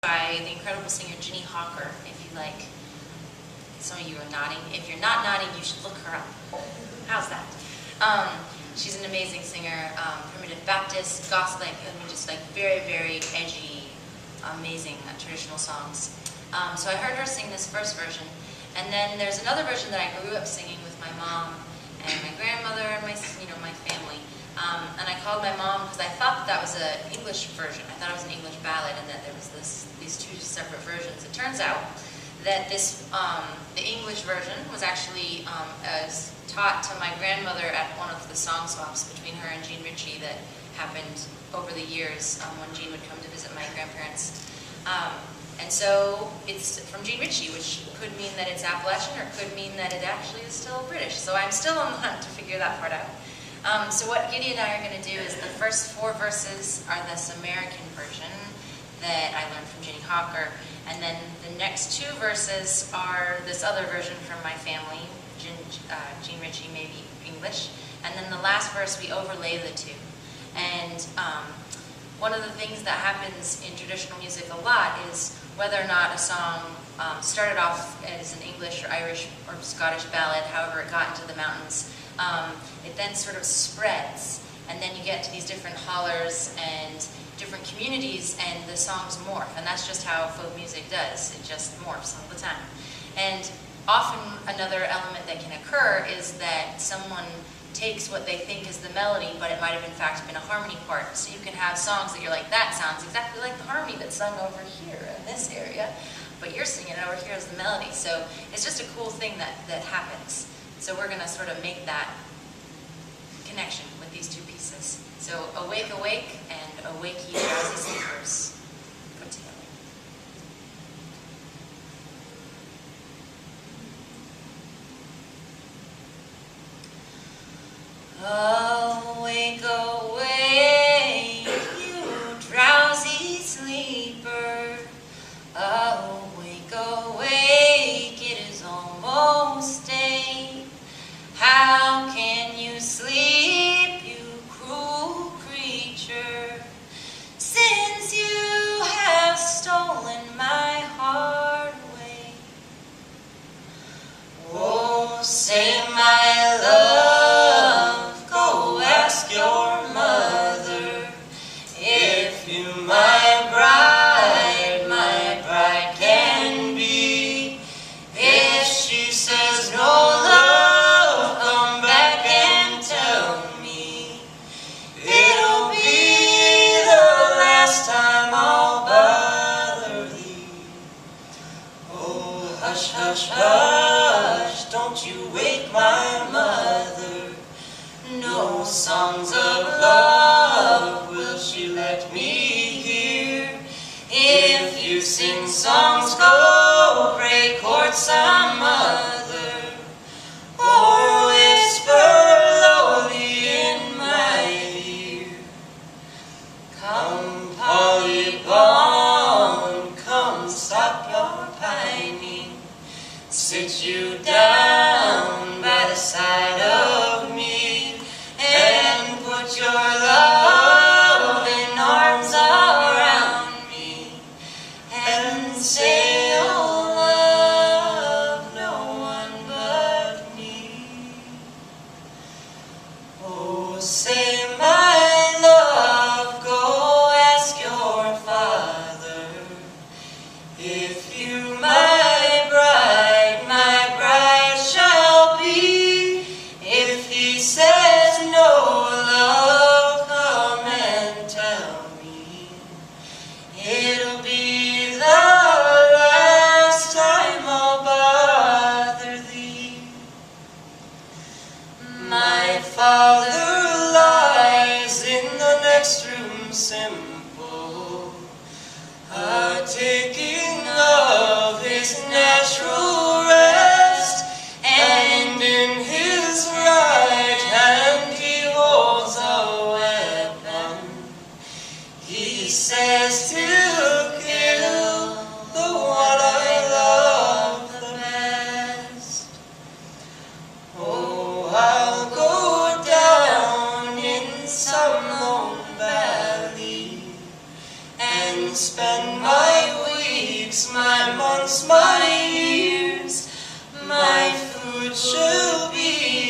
by the incredible singer Ginny Hawker. If you like, some of you are nodding. If you're not nodding, you should look her up. How's that? She's an amazing singer, primitive Baptist, gospel, just like very, very edgy, amazing traditional songs. So I heard her sing this first version, and then there's another version that I grew up singing with my mom and my grandmother and my family. And I called my mom because I thought that was an English version. I thought it was an English ballad, and that there was these two separate versions. It turns out that the English version was actually taught to my grandmother at one of the song swaps between her and Jean Ritchie that happened over the years when Jean would come to visit my grandparents. And so it's from Jean Ritchie, which could mean that it's Appalachian or could mean that it actually is still British. So I'm still on the hunt to figure that part out. So what Giddy and I are going to do is the first 4 verses are this American version that I learned from Ginny Hawker. And then the next 2 verses are this other version from my family, Jean Ritchie, maybe English. And then the last verse, we overlay the 2. And one of the things that happens in traditional music a lot is whether or not a song started off as an English or Irish or Scottish ballad, however it got into the mountains, it then sort of spreads. And then you get to these different hollers and different communities, and the songs morph. And that's just how folk music does. It just morphs all the time. And often another element that can occur is that someone takes what they think is the melody, but it might have in fact been a harmony part. So you can have songs that you're like, that sounds exactly like the harmony that's sung over here in this area, but you're singing it over here as the melody. So it's just a cool thing that happens. So we're going to sort of make that connection with these 2 pieces. So Awake, Awake, and Awake Ye Drowsy Sleepers put together. Awake, awake, you drowsy sleeper. Awake, awake, it is almost day. How can you sleep, you cruel creature, since you have stolen my heart away? Oh, say my love, go ask your mother if you my bride can be. If she says no, love, come back and tell me. It'll be the last time I'll bother thee. Oh, hush, hush, hush, don't you wake my mother. No songs of love will she let me hear. If you sing songs, go pray court some other, or whisper lowly in my ear. Come, Polly Bawn, come stop your pining. Sit you down by the side of me, and put your loving arms around me, and say, oh, love no one but me. Oh, say, my love, go ask your father if you my bride shall be. If he says no, love, come and tell me. It'll be the last time I'll bother thee. My father lies in the next room simple, taking of his natural rest, and in his right hand he holds a weapon. He says to kill the one I love the best. Oh, I'll go down in some lone valley and spend my week weeks, my months, my years, my food shall be